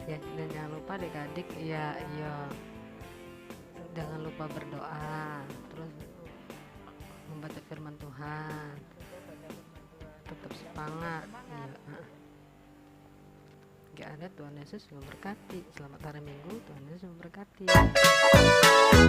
Ya, dan jangan lupa adik-adik, ya jangan lupa berdoa, terus membaca firman Tuhan, tetap semangat. Ya, gak ada, Tuhan Yesus memberkati. Selamat hari Minggu, Tuhan Yesus memberkati. Selamat hari Minggu.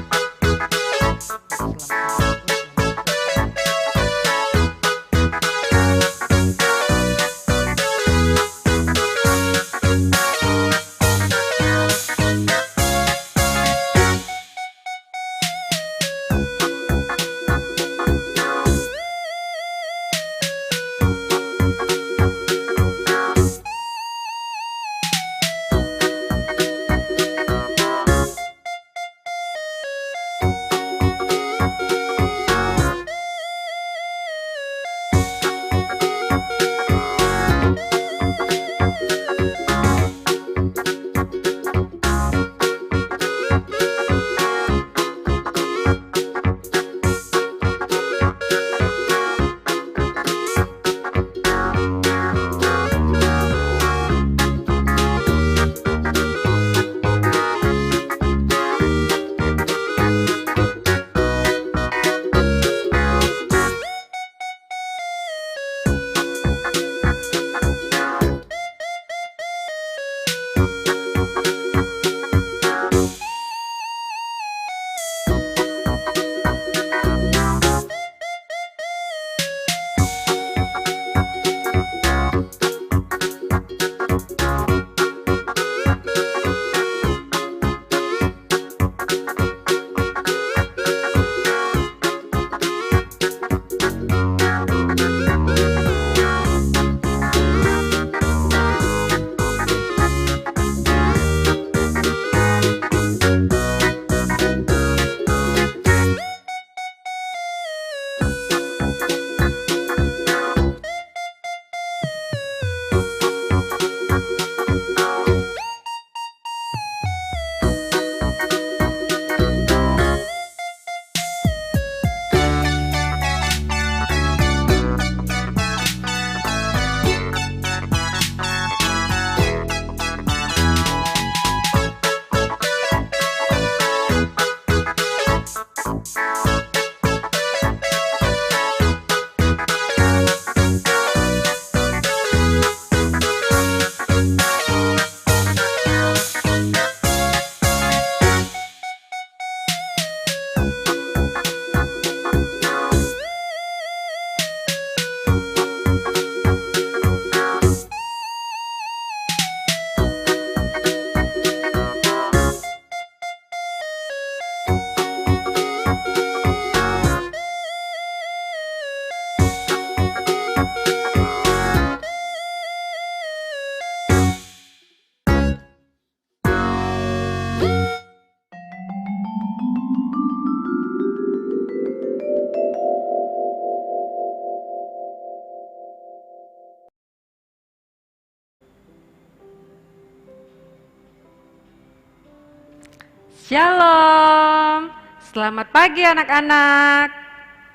Shalom, selamat pagi anak-anak.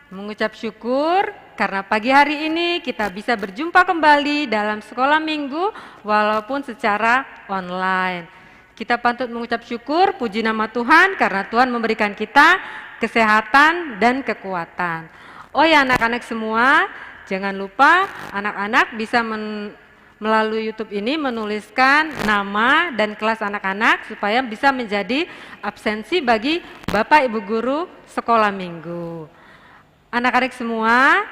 Mengucap syukur karena pagi hari ini kita bisa berjumpa kembali dalam sekolah minggu walaupun secara online. Kita patut mengucap syukur, puji nama Tuhan karena Tuhan memberikan kita kesehatan dan kekuatan. Oh ya anak-anak semua, jangan lupa anak-anak bisa melalui YouTube ini menuliskan nama dan kelas anak-anak supaya bisa menjadi absensi bagi Bapak Ibu Guru sekolah minggu. Anak-anak semua,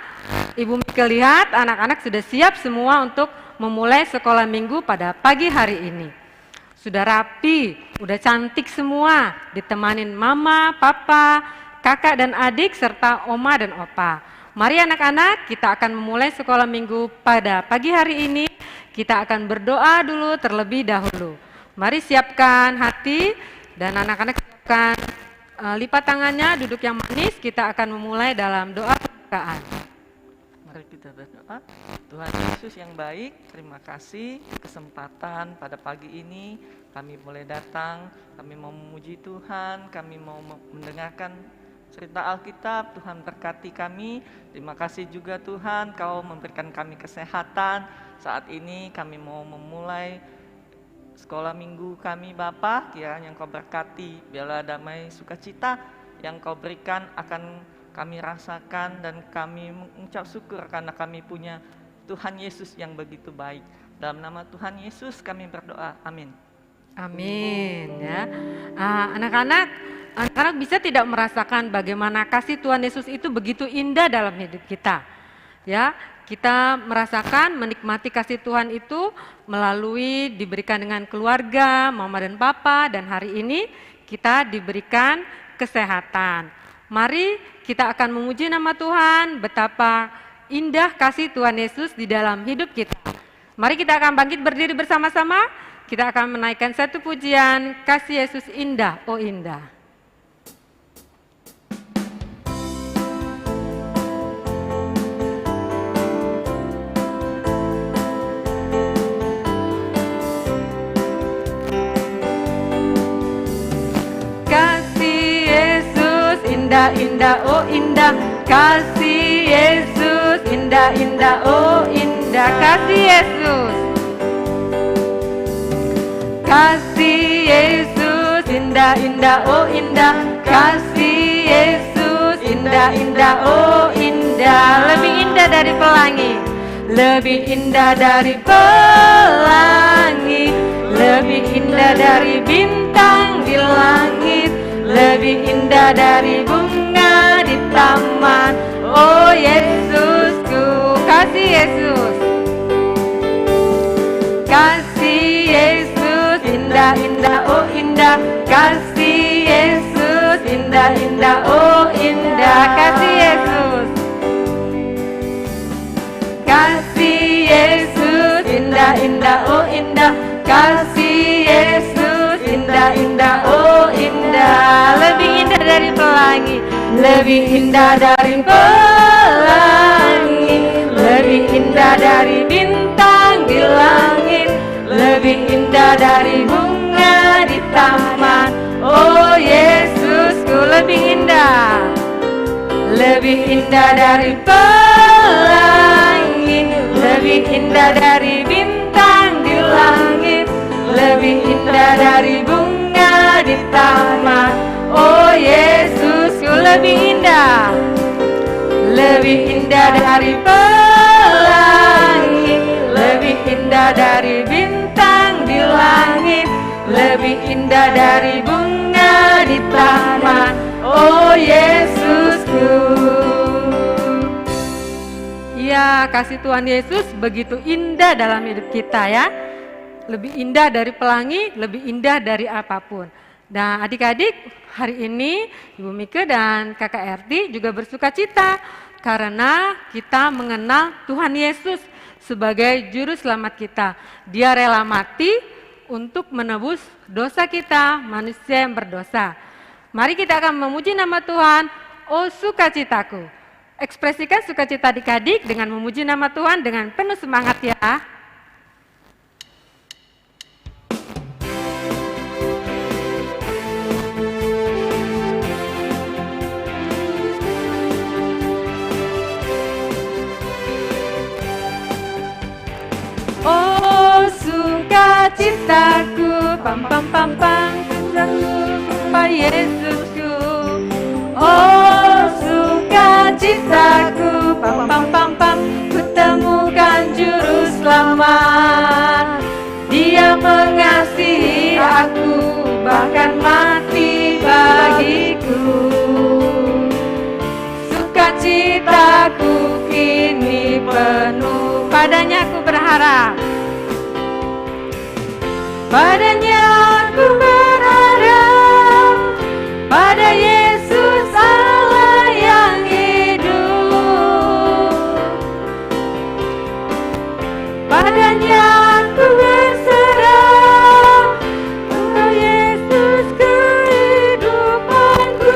Ibu Mika lihat anak-anak sudah siap semua untuk memulai sekolah minggu pada pagi hari ini. Sudah rapi, udah cantik semua, ditemanin mama, papa, kakak dan adik serta oma dan opa. Mari anak-anak, kita akan memulai sekolah minggu pada pagi hari ini. Kita akan berdoa dulu terlebih dahulu. Mari siapkan hati dan anak-anak siapkan lipat tangannya, duduk yang manis. Kita akan memulai dalam doa pembukaan. Mari kita berdoa. Tuhan Yesus yang baik, terima kasih kesempatan pada pagi ini kami boleh datang, kami mau memuji Tuhan, kami mau mendengarkan cerita Alkitab. Tuhan berkati kami. Terima kasih juga Tuhan, Kau memberikan kami kesehatan. Saat ini kami mau memulai sekolah minggu kami Bapa, kiranya Engkau berkati, biarlah damai sukacita yang Kau berikan akan kami rasakan dan kami mengucap syukur karena kami punya Tuhan Yesus yang begitu baik. Dalam nama Tuhan Yesus kami berdoa, amin. Amin ya. Anak-anak bisa tidak merasakan bagaimana kasih Tuhan Yesus itu begitu indah dalam hidup kita. Ya, kita merasakan menikmati kasih Tuhan itu melalui diberikan dengan keluarga, mama dan papa, dan hari ini kita diberikan kesehatan. Mari kita akan memuji nama Tuhan, betapa indah kasih Tuhan Yesus di dalam hidup kita. Mari kita akan bangkit berdiri bersama-sama, kita akan menaikkan satu pujian, kasih Yesus indah, oh indah. Indah, indah, oh indah, kasih Yesus, indah, indah, oh indah, kasih Yesus. Kasih Yesus, indah, indah, oh indah, kasih Yesus, indah, indah, oh indah. Lebih indah dari pelangi, lebih indah dari pelangi, lebih indah dari bintang di langit, lebih indah dari bunga di taman. Oh Yesusku, kasih Yesus. Kasih Yesus, indah, indah, oh indah, kasih Yesus, indah, indah, oh indah, kasih Yesus. Kasih Yesus, indah, indah, oh indah, kasih Yesus, indah, indah, oh indah. Lebih indah dari pelangi, lebih indah dari pelangi, lebih indah dari bintang di langit, lebih indah dari bunga di taman. Oh Yesusku, lebih indah, lebih indah dari pelangi, lebih indah dari bintang di langit, lebih indah dari bunga di taman. Oh Yesusku, lebih indah, lebih indah dari pelangi, lebih indah dari bintang di langit, lebih indah dari bunga di taman. Oh Yesusku. Ya, kasih Tuhan Yesus begitu indah dalam hidup kita ya. Lebih indah dari pelangi, lebih indah dari apapun. Nah adik-adik, hari ini Ibu Mika dan Kakak Erti juga bersuka cita karena kita mengenal Tuhan Yesus sebagai juru selamat kita. Dia rela mati untuk menebus dosa kita, manusia yang berdosa. Mari kita akan memuji nama Tuhan, oh sukacitaku. Ekspresikan sukacita adik-adik dengan memuji nama Tuhan dengan penuh semangat ya. Oh sukacitaku, pam pam pam pam, Pak Yesusku. Oh sukacitaku, pam pam pam pam, kutemukan juru selamat. Dia mengasihi aku, bahkan mati bagiku. Sukacitaku kini penuh, padanya aku berharap. Padanya aku berharap, pada Yesus Allah yang hidup. Padanya aku berserah, Engkau Yesus kehidupanku.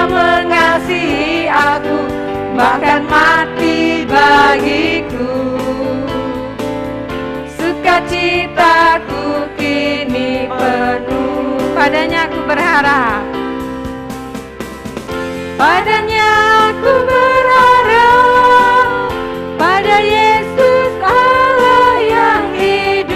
mengasihi aku, bahkan mati bagiku. Sukacitaku kini penuh, padanya aku berharap. Padanya aku berharap, pada Yesus Allah yang hidup.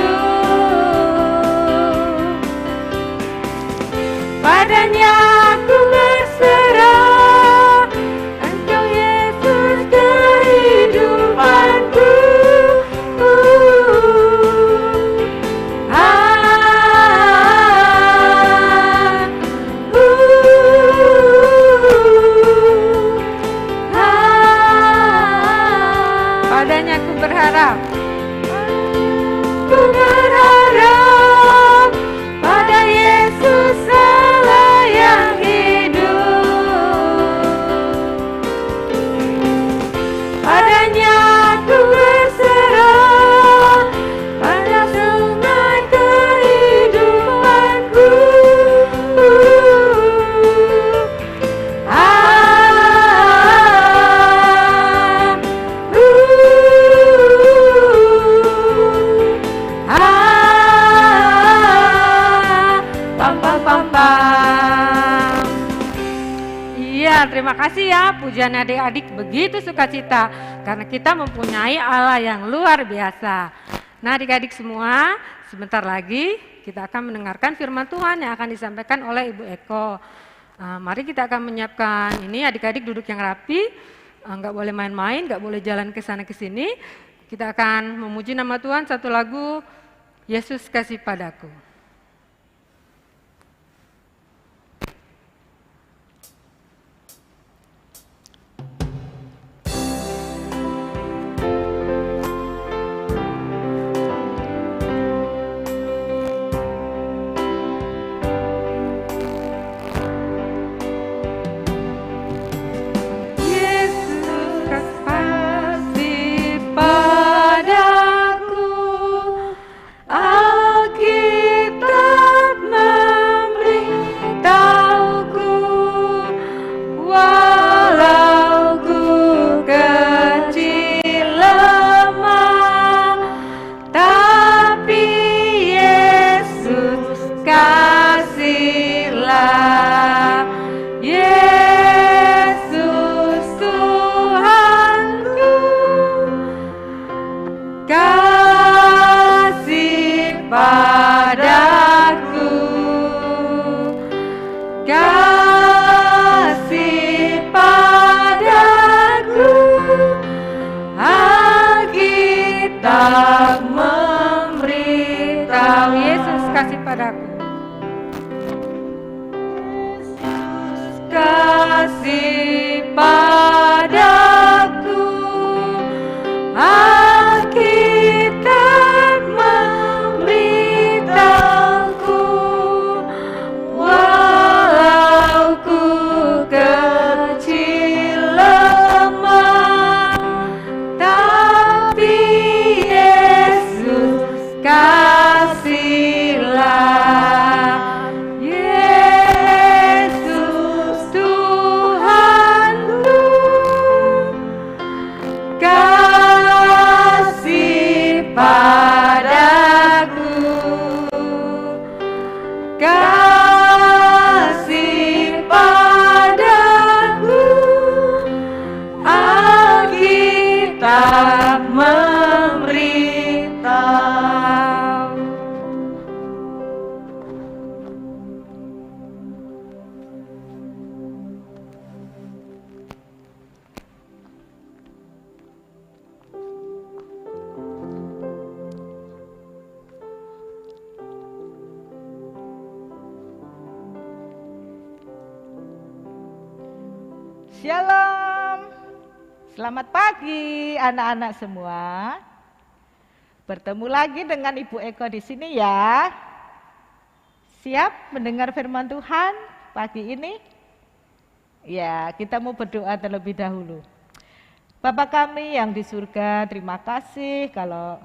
Padanya aku berserah, Engkau Yesus kehidupanku. Padanya aku berharap. Ku berharap pada Yesus Allah yang hidup. Padanya aku berserah, pada sungai kehidupanku. Iya, terima kasih ya pujian adik-adik begitu sukacita karena kita mempunyai Allah yang luar biasa. Nah adik-adik semua, sebentar lagi kita akan mendengarkan firman Tuhan yang akan disampaikan oleh Ibu Eko. Mari kita akan menyiapkan ini, adik-adik duduk yang rapi, nggak boleh main-main, nggak boleh jalan ke sana ke sini. Kita akan memuji nama Tuhan satu lagu, Yesus kasih padaku. Shalom, selamat pagi anak-anak semua. Bertemu lagi dengan Ibu Eko di sini ya. Siap mendengar firman Tuhan pagi ini? Ya, kita mau berdoa terlebih dahulu. Bapa kami yang di surga, terima kasih kalau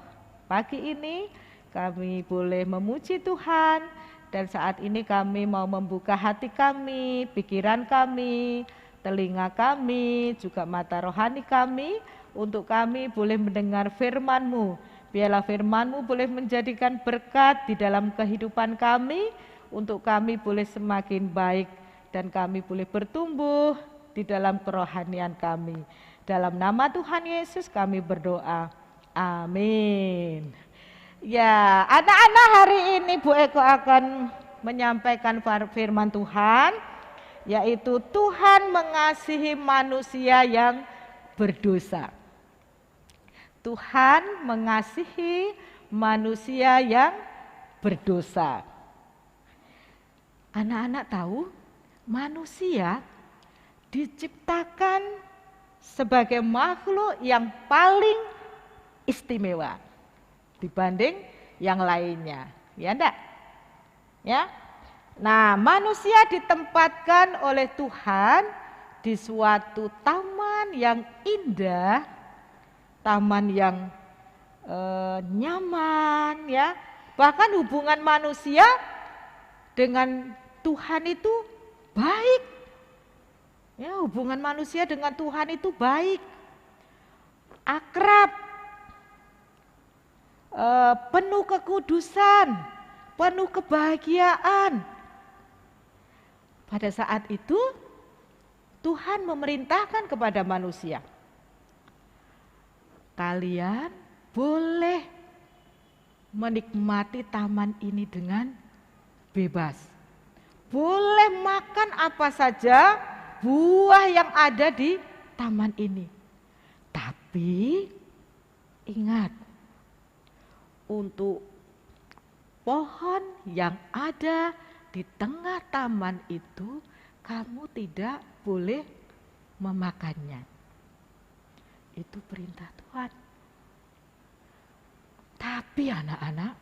pagi ini kami boleh memuji Tuhan Dan saat ini kami mau membuka hati kami, pikiran kami, telinga kami, juga mata rohani kami, untuk kami boleh mendengar firman-Mu. Biarlah firman-Mu boleh menjadikan berkat di dalam kehidupan kami, untuk kami boleh semakin baik dan kami boleh bertumbuh di dalam kerohanian kami. Dalam nama Tuhan Yesus kami berdoa. Amin. Ya, anak-anak, hari ini Bu Eko akan menyampaikan firman Tuhan, yaitu Tuhan mengasihi manusia yang berdosa. Tuhan mengasihi manusia yang berdosa. Anak-anak tahu, manusia diciptakan sebagai makhluk yang paling istimewa dibanding yang lainnya. Ya enggak? Ya. Nah, manusia ditempatkan oleh Tuhan di suatu taman yang indah, taman yang nyaman, ya. Bahkan hubungan manusia dengan Tuhan itu baik. Ya, hubungan manusia dengan Tuhan itu baik, akrab, penuh kekudusan, penuh kebahagiaan. Pada saat itu Tuhan memerintahkan kepada manusia, kalian boleh menikmati taman ini dengan bebas. Boleh makan apa saja buah yang ada di taman ini. Tapi ingat, untuk pohon yang ada di tengah taman itu kamu tidak boleh memakannya. Itu perintah Tuhan. Tapi anak-anak,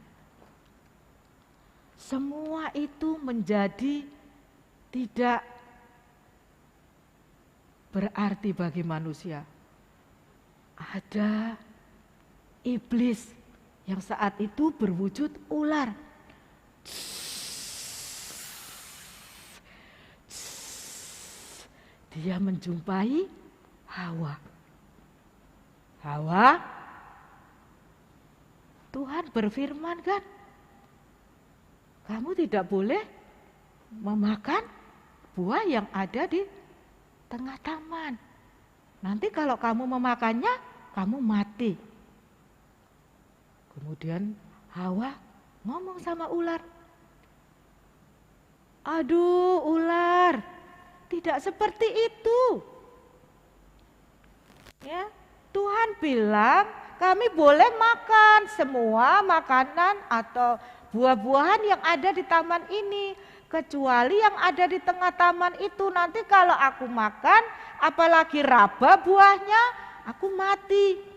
semua itu menjadi tidak berarti bagi manusia. Ada iblis yang saat itu berwujud ular. Dia menjumpai Hawa. Hawa, Tuhan berfirman kan, kamu tidak boleh memakan buah yang ada di tengah taman. Nanti kalau kamu memakannya, kamu mati. Kemudian Hawa ngomong sama ular, aduh ular, tidak seperti itu. Ya, Tuhan bilang kami boleh makan semua makanan atau buah-buahan yang ada di taman ini, kecuali yang ada di tengah taman itu. Nanti kalau aku makan, apalagi raba buahnya, aku mati.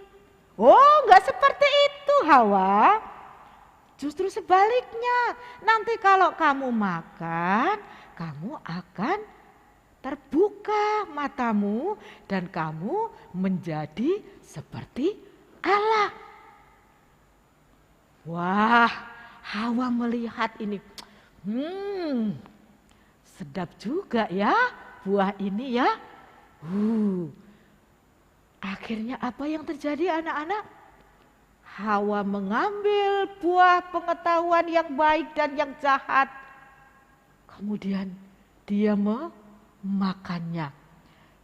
Oh, enggak seperti itu Hawa. Justru sebaliknya, nanti kalau kamu makan, kamu akan terbuka matamu dan kamu menjadi seperti Allah. Wah, Hawa melihat ini, sedap juga ya buah ini ya. Akhirnya apa yang terjadi anak-anak? Hawa mengambil buah pengetahuan yang baik dan yang jahat. Kemudian dia memakannya.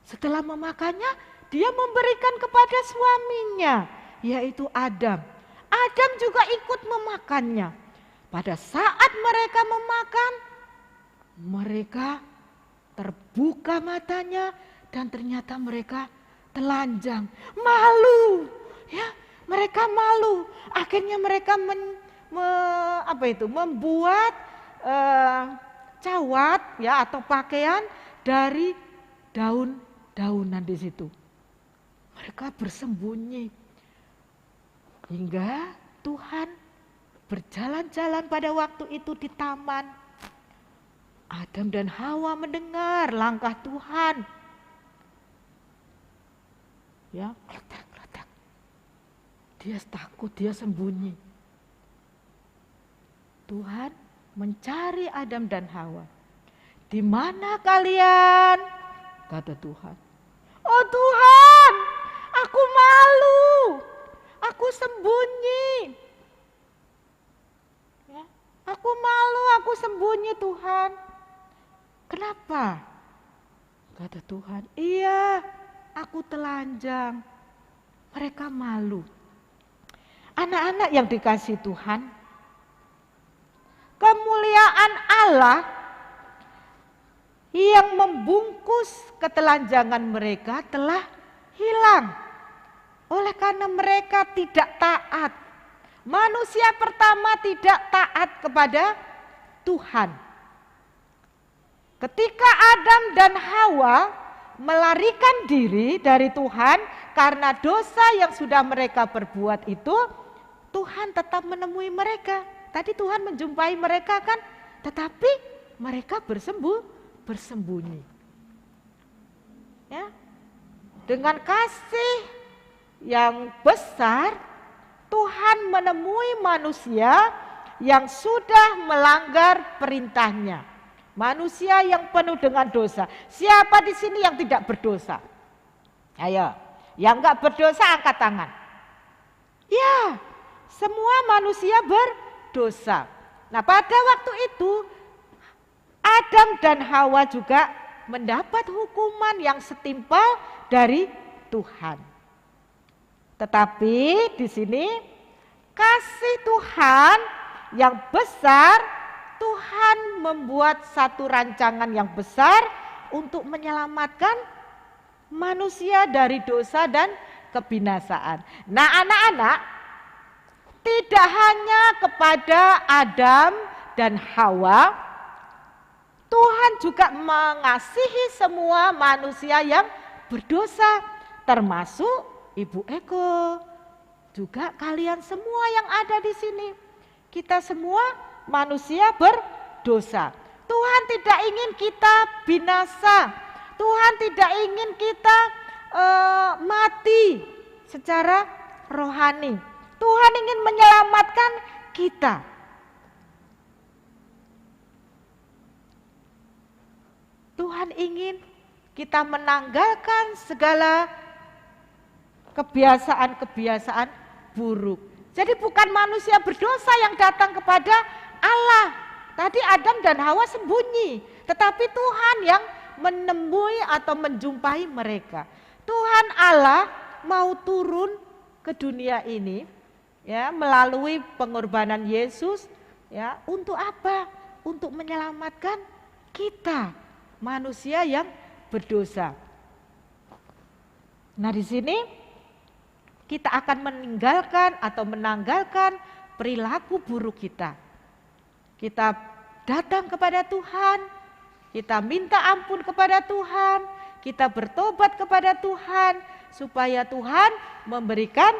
Setelah memakannya, dia memberikan kepada suaminya, yaitu Adam. Adam juga ikut memakannya. Pada saat mereka memakan, mereka terbuka matanya dan ternyata mereka telanjang, malu, ya, mereka malu. Akhirnya mereka membuat cawat, ya, atau pakaian dari daun-daunan di situ. Mereka bersembunyi hingga Tuhan berjalan-jalan pada waktu itu di taman. Adam dan Hawa mendengar langkah Tuhan. Ya, kletak-kletak. Dia takut, dia sembunyi. Tuhan mencari Adam dan Hawa. Di mana kalian? Kata Tuhan. Oh Tuhan, aku malu, aku sembunyi. Ya, aku malu, aku sembunyi Tuhan. Kenapa? Kata Tuhan, iya, aku telanjang. Mereka malu. Anak-anak yang dikasihi Tuhan, kemuliaan Allah yang membungkus ketelanjangan mereka telah hilang. Oleh karena mereka tidak taat. Manusia pertama tidak taat kepada Tuhan. Ketika Adam dan Hawa melarikan diri dari Tuhan karena dosa yang sudah mereka perbuat itu, Tuhan tetap menemui mereka. Tadi Tuhan menjumpai mereka kan, tetapi mereka bersembunyi. Ya. Dengan kasih yang besar, Tuhan menemui manusia yang sudah melanggar perintahnya. Manusia yang penuh dengan dosa. Siapa di sini yang tidak berdosa? Ayo, yang enggak berdosa angkat tangan. Ya, semua manusia berdosa. Nah, pada waktu itu Adam dan Hawa juga mendapat hukuman yang setimpal dari Tuhan. Tetapi di sini kasih Tuhan yang besar, Tuhan membuat satu rancangan yang besar untuk menyelamatkan manusia dari dosa dan kebinasaan. Nah, anak-anak, tidak hanya kepada Adam dan Hawa, Tuhan juga mengasihi semua manusia yang berdosa, termasuk Ibu Eko, juga kalian semua yang ada di sini. Kita semua manusia berdosa. Tuhan tidak ingin kita binasa. Tuhan tidak ingin kita mati secara rohani. Tuhan ingin menyelamatkan kita. Tuhan ingin kita menanggalkan segala kebiasaan-kebiasaan buruk. Jadi bukan manusia berdosa yang datang kepada Allah. Tadi Adam dan Hawa sembunyi, tetapi Tuhan yang menemui atau menjumpai mereka. Tuhan Allah mau turun ke dunia ini ya melalui pengorbanan Yesus ya untuk apa? Untuk menyelamatkan kita, manusia yang berdosa. Nah, di sini kita akan meninggalkan atau menanggalkan perilaku buruk kita. Kita datang kepada Tuhan, kita minta ampun kepada Tuhan, kita bertobat kepada Tuhan, supaya Tuhan memberikan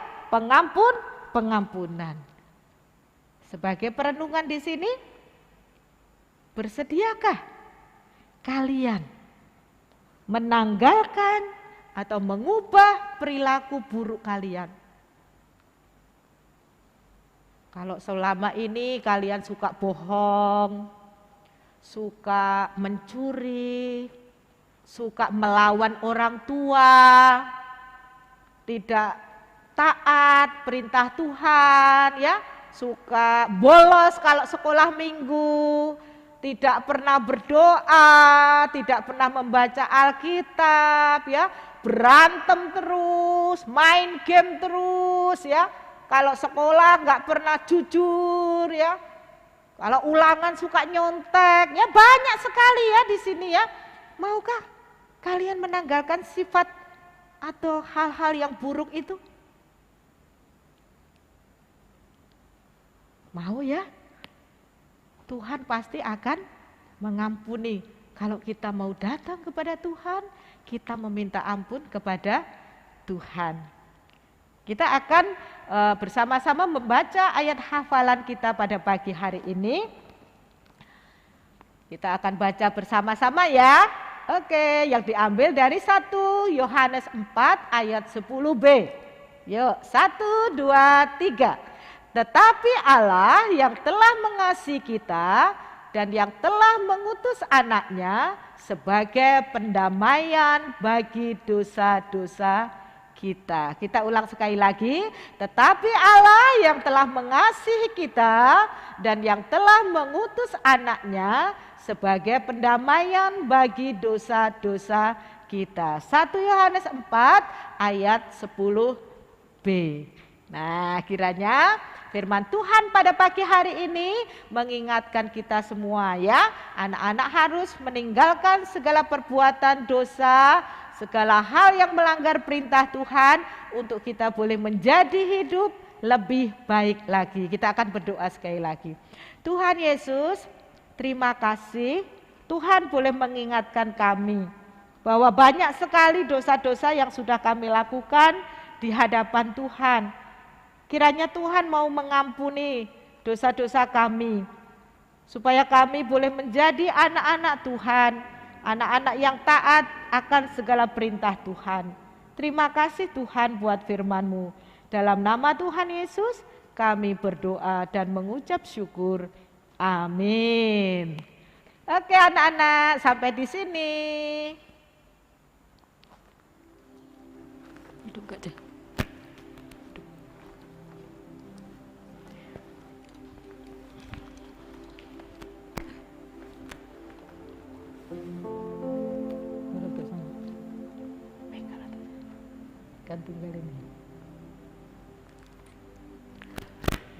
pengampunan. Sebagai perenungan di sini, bersediakah kalian menanggalkan atau mengubah perilaku buruk kalian? Kalau selama ini kalian suka bohong, suka mencuri, suka melawan orang tua, tidak taat perintah Tuhan, ya, suka bolos kalau sekolah minggu, tidak pernah berdoa, tidak pernah membaca Alkitab, ya, berantem terus, main game terus, ya. Kalau sekolah nggak pernah jujur, ya. Kalau ulangan suka nyontek, ya banyak sekali ya di sini ya. Maukah kalian menanggalkan sifat atau hal-hal yang buruk itu? Mau ya? Tuhan pasti akan mengampuni. Kalau kita mau datang kepada Tuhan, kita meminta ampun kepada Tuhan. Kita akan bersama-sama membaca ayat hafalan kita pada pagi hari ini. Kita akan baca bersama-sama ya. Oke, yang diambil dari 1 Yohanes 4 ayat 10b. Yuk, 1, 2, 3. Tetapi Allah yang telah mengasihi kita dan yang telah mengutus anaknya sebagai pendamaian bagi dosa-dosa kita. Kita ulang sekali lagi, tetapi Allah yang telah mengasihi kita dan yang telah mengutus anaknya sebagai pendamaian bagi dosa-dosa kita. 1 Yohanes 4 ayat 10b. Nah, kiranya firman Tuhan pada pagi hari ini mengingatkan kita semua ya, anak-anak harus meninggalkan segala perbuatan dosa, segala hal yang melanggar perintah Tuhan untuk kita boleh menjadi hidup lebih baik lagi. Kita akan berdoa sekali lagi. Tuhan Yesus, terima kasih Tuhan boleh mengingatkan kami bahwa banyak sekali dosa-dosa yang sudah kami lakukan di hadapan Tuhan. Kiranya Tuhan mau mengampuni dosa-dosa kami, supaya kami boleh menjadi anak-anak Tuhan, anak-anak yang taat akan segala perintah Tuhan. Terima kasih Tuhan buat firman-Mu. Dalam nama Tuhan Yesus kami berdoa dan mengucap syukur. Amin. Oke anak-anak, sampai di sini. Hidup gak deh?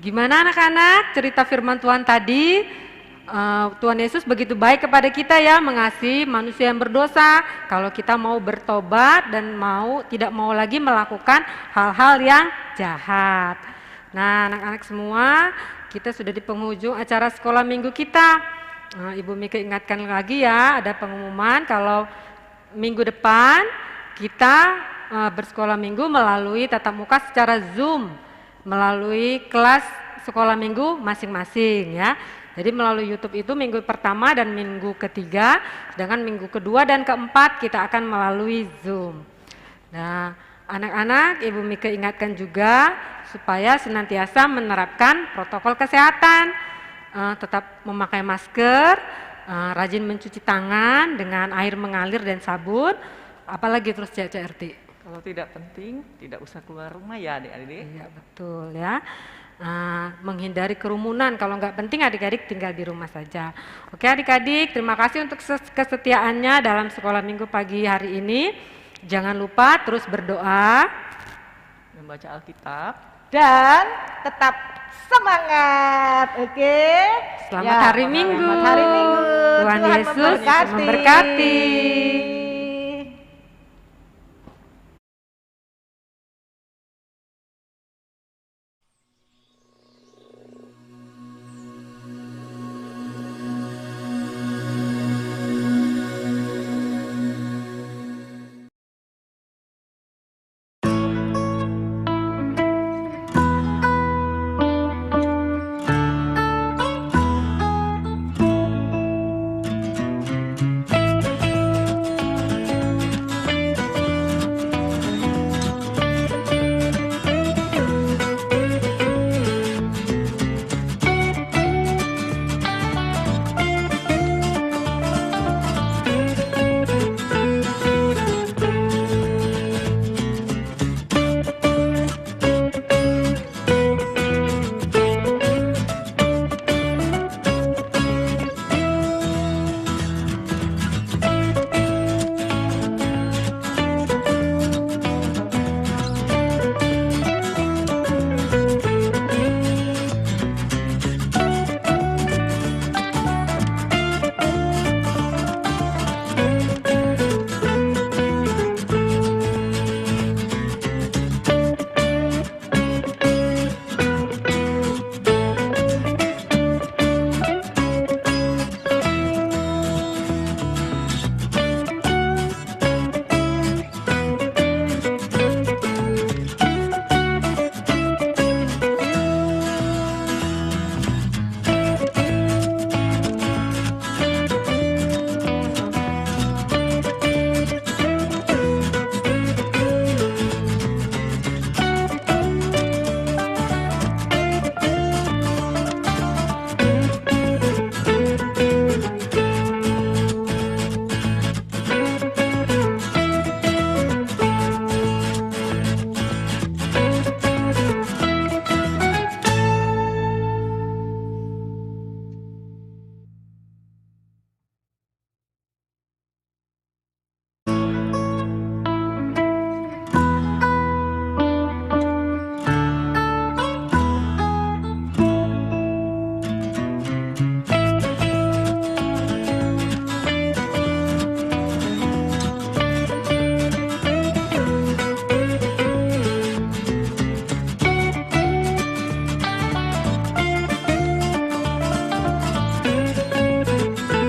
Gimana anak-anak cerita firman Tuhan tadi? Tuhan Yesus begitu baik kepada kita ya, mengasihi manusia yang berdosa. Kalau kita mau bertobat dan tidak mau lagi melakukan hal-hal yang jahat. Nah anak-anak semua, kita sudah di penghujung acara sekolah minggu kita. Ibu Mika ingatkan lagi ya, ada pengumuman kalau minggu depan kita bersekolah minggu melalui tatap muka secara Zoom, melalui kelas sekolah minggu masing-masing ya. Jadi melalui YouTube itu minggu pertama dan minggu ketiga, sedangkan minggu kedua dan keempat kita akan melalui Zoom. Nah, anak-anak, Ibu Mika ingatkan juga supaya senantiasa menerapkan protokol kesehatan, tetap memakai masker, rajin mencuci tangan dengan air mengalir dan sabun, apalagi terus CRT. Kalau tidak penting, tidak usah keluar rumah ya adik-adik. Iya betul ya. Menghindari kerumunan, kalau nggak penting adik-adik tinggal di rumah saja. Oke adik-adik, terima kasih untuk kesetiaannya dalam sekolah minggu pagi hari ini. Jangan lupa terus berdoa, Membaca Alkitab, dan tetap semangat. Oke. Selamat hari Minggu. Selamat hari Minggu. Tuhan Yesus memberkati.